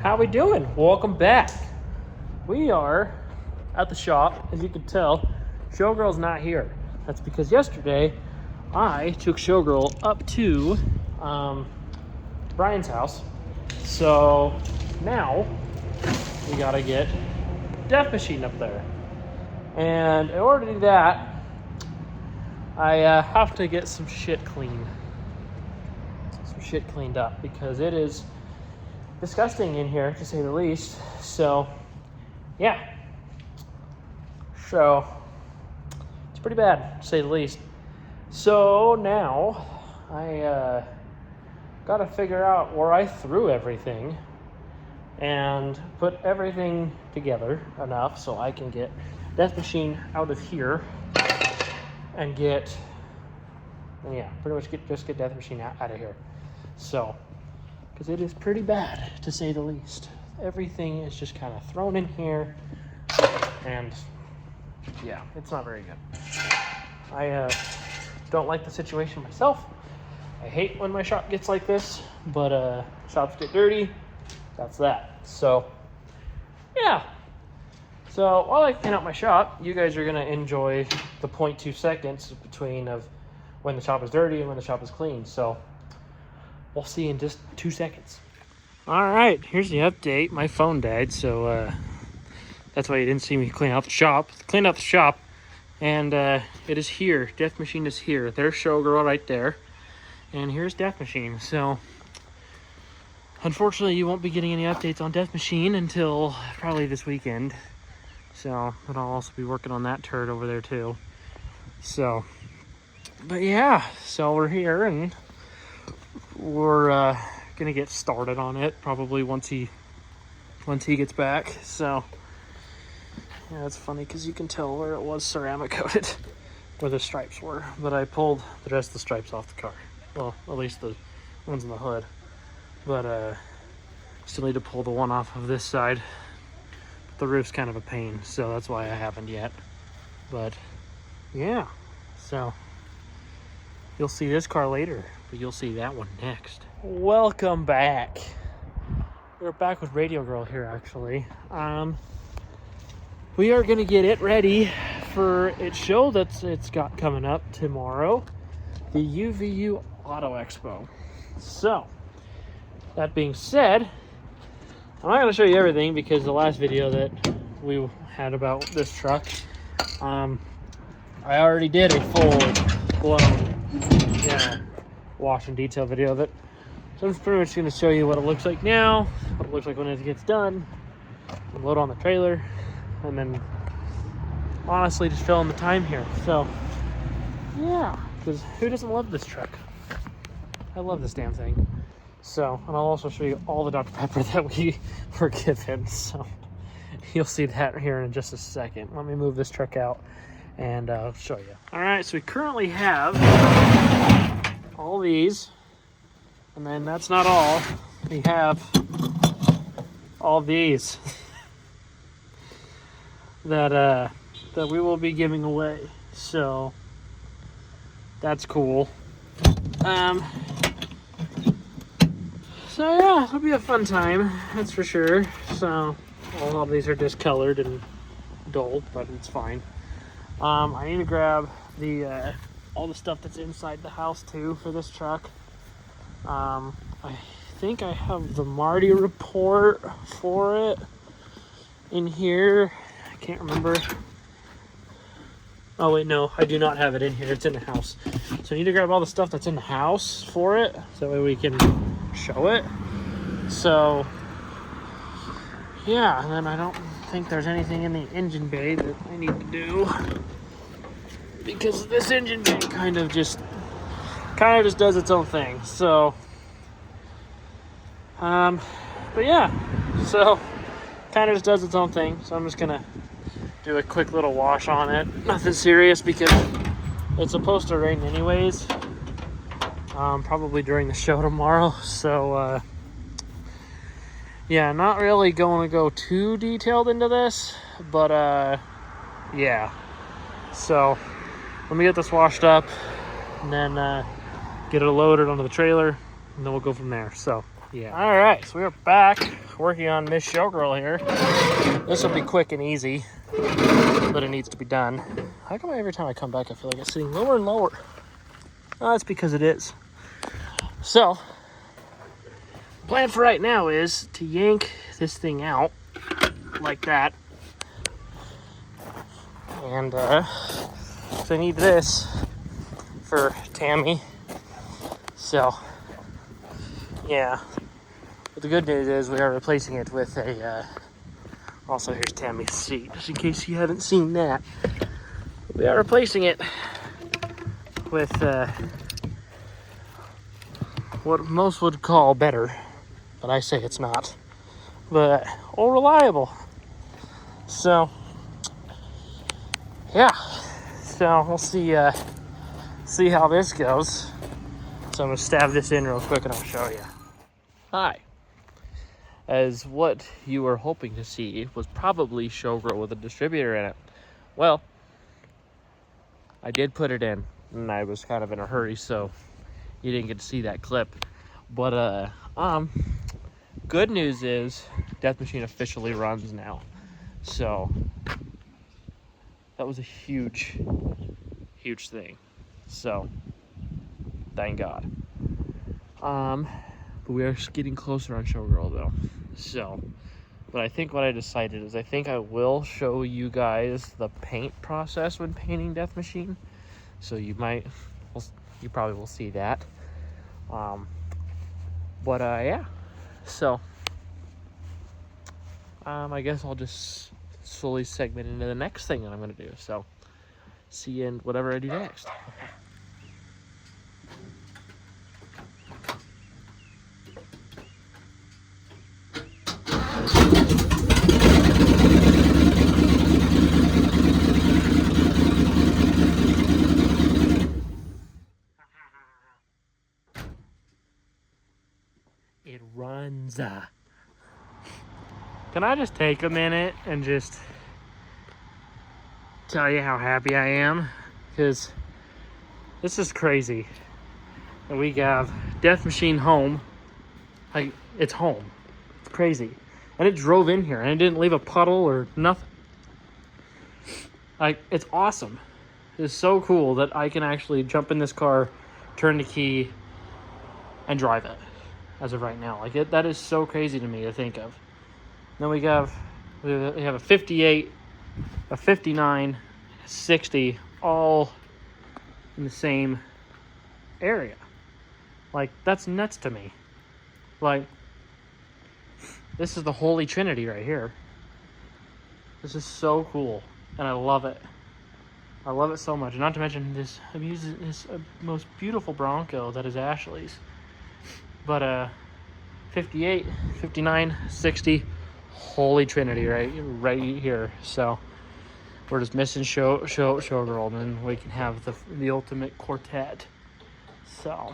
How we doing? Welcome back. We are at the shop. As you can tell, Showgirl's not here. That's because yesterday I took Showgirl up to Brian's house. So now we gotta get Death Machine up there. And in order to do that, I have to get some shit cleaned. Some shit cleaned up because it is disgusting in here, to say the least. So, yeah. So, it's pretty bad, to say the least. So now, I gotta figure out where I threw everything and put everything together enough so I can get Death Machine out of here and pretty much get Death Machine out of here. So, because it is pretty bad, to say the least. Everything is just kind of thrown in here, and yeah, it's not very good. I don't like the situation myself. I hate when my shop gets like this, but shops get dirty, that's that. So, yeah. So, while I clean out my shop, you guys are going to enjoy the 0.2 seconds between of when the shop is dirty and when the shop is clean. So, we'll see in just 2 seconds. All right, here's the update. My phone died, so that's why you didn't see me clean out the shop. Clean out the shop, and it is here. Death Machine is here. There's Showgirl right there, and here's Death Machine. So, unfortunately, you won't be getting any updates on Death Machine until probably this weekend. So, but I'll also be working on that turd over there too. So, but yeah, so we're here and we're gonna get started on it probably once he gets back. So yeah, it's funny because you can tell where it was ceramic coated, where the stripes were, but I pulled the rest of the stripes off the car. Well, at least the ones in the hood, but still need to pull the one off of this side. The roof's kind of a pain, so that's why I haven't yet. But yeah, so you'll see this car later, but you'll see that one next. Welcome back. We're back with Radio Girl here, actually. We are gonna get it ready for its show it's got coming up tomorrow, the UVU Auto Expo. So, that being said, I'm not going to show you everything because the last video that we had about this truck, I already did a full-blown, wash and detail video of it. So I'm just pretty much going to show you what it looks like now, what it looks like when it gets done, load on the trailer, and then honestly just fill in the time here. So, yeah, because who doesn't love this truck? I love this damn thing. So, and I'll also show you all the Dr. Pepper that we were given. So, you'll see that here in just a second. Let me move this truck out and I'll show you. All right, so we currently have all these. And then that's not all. We have all these that we will be giving away. So, that's cool. So yeah, it'll be a fun time, that's for sure. So, all of these are discolored and dull, but it's fine. I need to grab the all the stuff that's inside the house too for this truck. I think I have the Marty report for it in here. I can't remember. Oh wait, no, I do not have it in here. It's in the house. So I need to grab all the stuff that's in the house for it, so that way we can show it. So yeah, and then I don't think there's anything in the engine bay that I need to do, because this engine bay kind of just does its own thing. So but yeah, so kind of just does its own thing. So I'm just gonna do a quick little wash on it. Nothing serious because it's supposed to rain anyways. Probably during the show tomorrow. So, yeah, not really going to go too detailed into this, but, yeah. So, let me get this washed up, and then, get it loaded onto the trailer, and then we'll go from there. So, yeah. All right, so we are back working on Miss Showgirl here. This will be quick and easy, but it needs to be done. How come every time I come back I feel like it's sitting lower and lower? Oh, that's because it is. So, plan for right now is to yank this thing out like that. And so I need this for Tammy. So, yeah. But the good news is we are replacing it with a, also here's Tammy's seat, just in case you haven't seen that. We are replacing it with what most would call better, but I say it's not, but all reliable. So, yeah. So we'll see how this goes. So I'm gonna stab this in real quick and I'll show you. Hi. As what you were hoping to see was probably Showgirl with a distributor in it. Well, I did put it in, and I was kind of in a hurry, so you didn't get to see that clip. But good news is Death Machine officially runs now. So that was a huge thing. So thank God. But we are getting closer on Showgirl though. So, but I think what I decided is I think I will show you guys the paint process when painting Death Machine. So you probably will see that. Yeah. So, I guess I'll just slowly segment into the next thing that I'm gonna do. So, see you in whatever I do next. It runs. Can I just take a minute and just tell you how happy I am? Because this is crazy. And we have Death Machine home. Like, it's home. It's crazy. And it drove in here and it didn't leave a puddle or nothing. Like, it's awesome. It's so cool that I can actually jump in this car, turn the key, and drive it. As of right now, like that is so crazy to me to think of. Then we have a 58, a 59, a 60, all in the same area. Like, that's nuts to me. Like, this is the Holy Trinity right here. This is so cool, and I love it. I love it so much. And not to mention this, I'm using this most beautiful Bronco that is Ashley's. But 58, 59, 60, Holy Trinity right here. So we're just missing Showgirl, and then we can have the ultimate quartet. So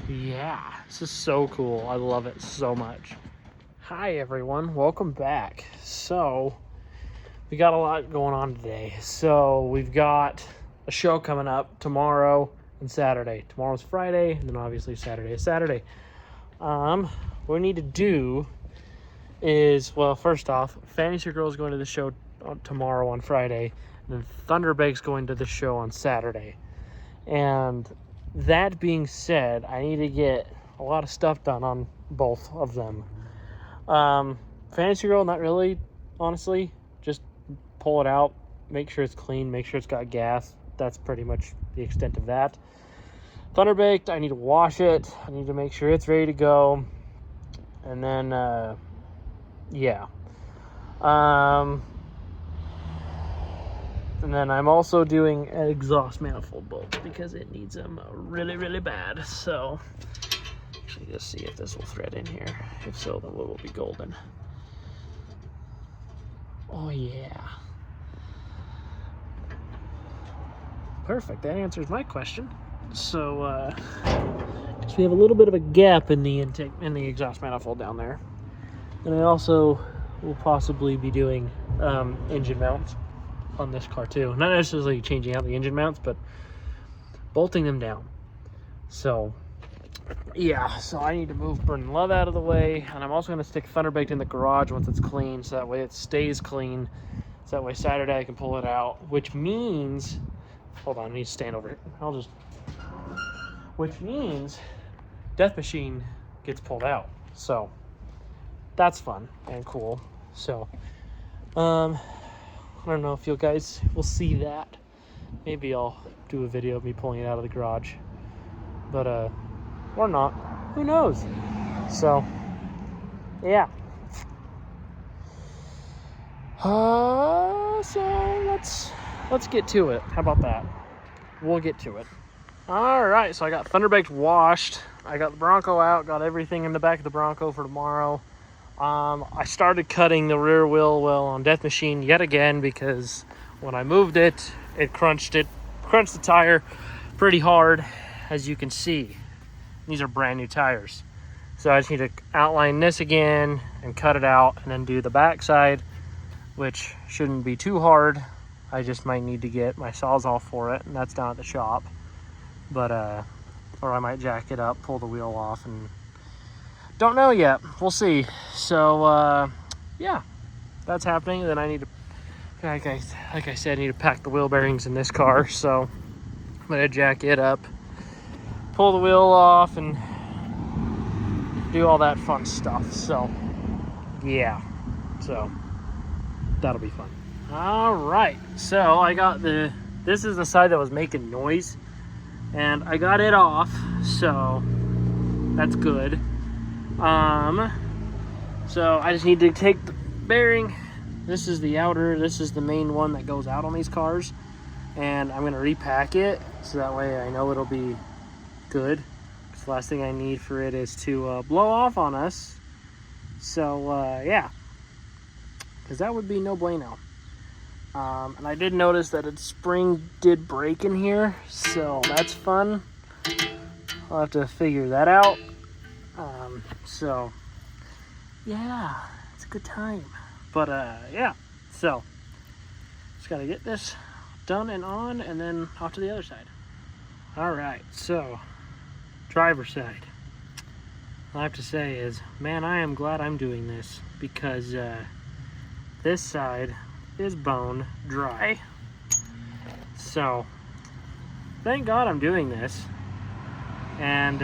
yeah, this is so cool. I love it so much. Hi everyone, welcome back. So we got a lot going on today. So we've got a show coming up tomorrow and Saturday. Tomorrow's Friday, and then obviously Saturday is Saturday. What we need to do is, well, first off, Fantasy Girl is going to the show tomorrow on Friday, and then Thunderbake's going to the show on Saturday. And that being said, I need to get a lot of stuff done on both of them. Fantasy Girl, not really, honestly. Just pull it out, make sure it's clean, make sure it's got gas. That's pretty much the extent of that. Thunderbaked, I need to wash it. I need to make sure it's ready to go. And then, yeah. And then I'm also doing an exhaust manifold bolt because it needs them really, really bad. So, actually, just see if this will thread in here. If so, then it will be golden. Oh, yeah. Perfect. That answers my question. So, so we have a little bit of a gap in the intake, in the exhaust manifold down there. And I also will possibly be doing engine mounts on this car too. Not necessarily changing out the engine mounts, but bolting them down. So yeah, so I need to move Burning Love out of the way, and I'm also going to stick Thunderbaked in the garage once it's clean, so that way it stays clean. So that way Saturday I can pull it out, which means, hold on, I need to stand over here. Which means Death Machine gets pulled out. So that's fun and cool. So, I don't know if you guys will see that. Maybe I'll do a video of me pulling it out of the garage, but or not. Who knows? So, yeah. So let's get to it. How about that? We'll get to it. All right. So I got Thunderbaked washed. I got the Bronco out. Got everything in the back of the Bronco for tomorrow. I started cutting the rear wheel well on Death Machine yet again because when I moved it, it crunched the tire pretty hard, as you can see. These are brand new tires. So I just need to outline this again and cut it out and then do the backside, which shouldn't be too hard. I just might need to get my Sawzall for it, and that's down at the shop. But, or I might jack it up, pull the wheel off, and don't know yet. We'll see. So, yeah, that's happening. And then I need to, like I said, I need to pack the wheel bearings in this car. So I'm gonna jack it up, pull the wheel off, and do all that fun stuff. So, yeah. So that'll be fun. All right. So I got this is the side that was making noise, and I got it off. So that's good. So I just need to take the bearing. This is the outer, this is the main one that goes out on these cars, and I'm going to repack it so that way I know it'll be good, because the last thing I need for it is to blow off on us. So yeah, because that would be no bueno. And I did notice that its spring did break in here, so that's fun. I'll have to figure that out. So yeah, it's a good time. But yeah, so just gotta get this done and on, and then off to the other side. All right, so driver's side. All I have to say is, man, I am glad I'm doing this, because this side is bone dry. So thank God I'm doing this. And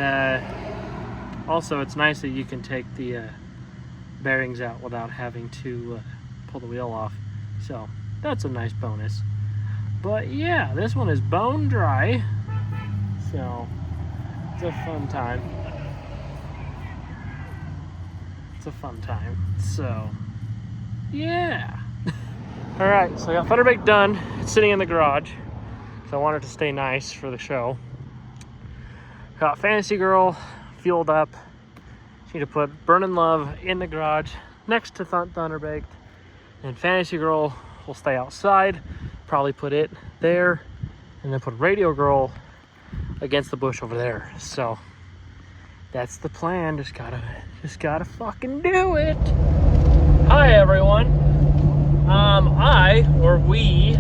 also it's nice that you can take the bearings out without having to pull the wheel off. So that's a nice bonus. But yeah, this one is bone dry. So it's a fun time. It's a fun time. So yeah. All right, so I got Thunderbaked done. It's sitting in the garage, so I wanted to stay nice for the show. Got Fantasy Girl fueled up. Just need to put Burning Love in the garage next to Thunderbaked, and Fantasy Girl will stay outside. Probably put it there, and then put Radio Girl against the bush over there. So that's the plan. Just gotta fucking do it. Hi everyone. Or we,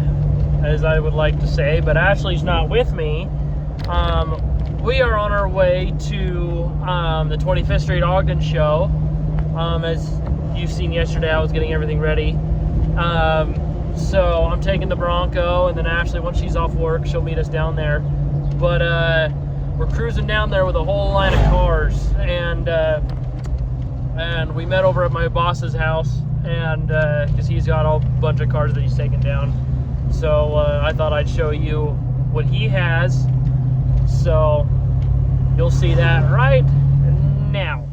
as I would like to say, but Ashley's not with me. We are on our way to the 25th Street Ogden show. As you've seen yesterday, I was getting everything ready. So I'm taking the Bronco, and then Ashley, once she's off work, she'll meet us down there. But we're cruising down there with a whole line of cars, and we met over at my boss's house, and because he's got a bunch of cars that he's taken down. So I thought I'd show you what he has. So you'll see that right now.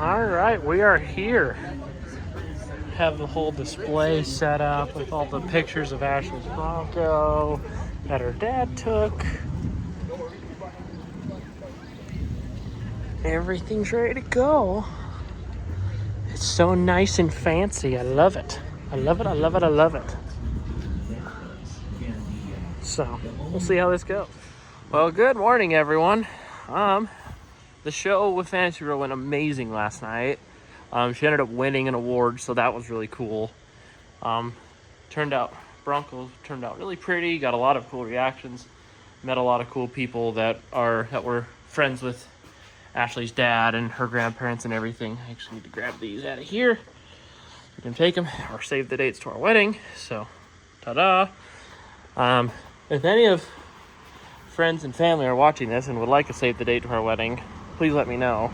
All right, we are here. Have the whole display set up with all the pictures of Ashley's Bronco that her dad took. Everything's ready to go. It's so nice and fancy. I love it. I love it. I love it. I love it. So we'll see how this goes. Well, good morning, everyone. The show with Fantasy Row went amazing last night. She ended up winning an award, so that was really cool. Broncos turned out really pretty. Got a lot of cool reactions. Met a lot of cool people that were friends with Ashley's dad and her grandparents and everything. I actually need to grab these out of here. We can take them or save the dates to our wedding. So, ta-da! If any of friends and family are watching this and would like to save the date to our wedding, please let me know.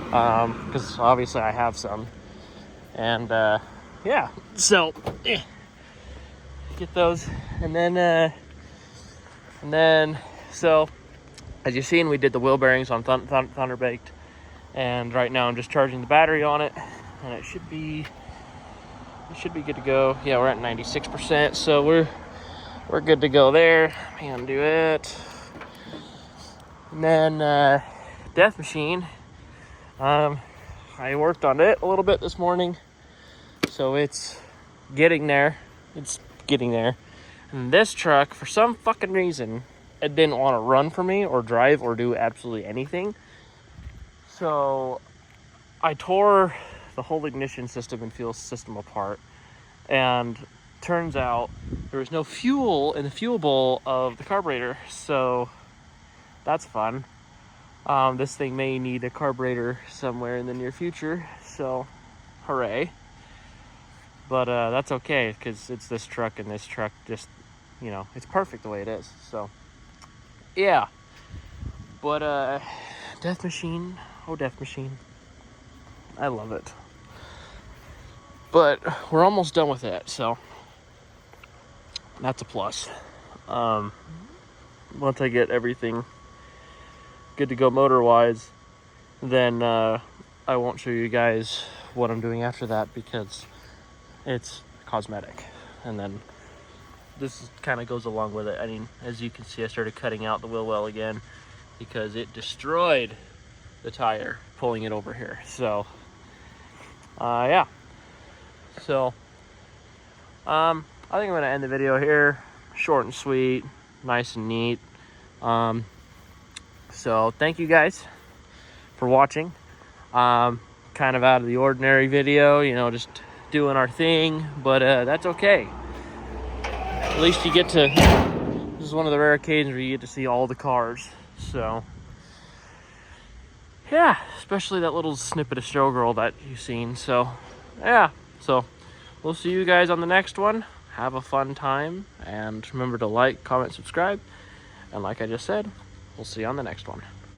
Because obviously I have some. And yeah, so get those. And then so as you've seen, we did the wheel bearings on Thunderbaked, and right now I'm just charging the battery on it, and it should be good to go. Yeah, we're at 96%, so we're good to go there. Man, do it. And then Death Machine. I worked on it a little bit this morning, so it's getting there. And this truck, for some fucking reason, it didn't want to run for me or drive or do absolutely anything. So I tore the whole ignition system and fuel system apart, and turns out there was no fuel in the fuel bowl of the carburetor, so that's fun. This thing may need a carburetor somewhere in the near future, so hooray. But that's okay, because it's this truck, and this truck just, it's perfect the way it is. So yeah. But Death Machine, Death Machine, I love it. But we're almost done with it, so that's a plus. Once I get everything good to go motor-wise, then I won't show you guys what I'm doing after that, because it's cosmetic. And then this kind of goes along with it. I mean, as you can see, I started cutting out the wheel well again because it destroyed the tire pulling it over here. So yeah, so I think I'm gonna end the video here. Short and sweet, nice and neat. So thank you guys for watching. Kind of out of the ordinary video, just doing our thing, but that's okay. At least you get to, this is one of the rare occasions where you get to see all the cars. So yeah, especially that little snippet of Showgirl that you've seen. So yeah, so we'll see you guys on the next one. Have a fun time, and remember to like, comment, subscribe, and like I just said, we'll see you on the next one.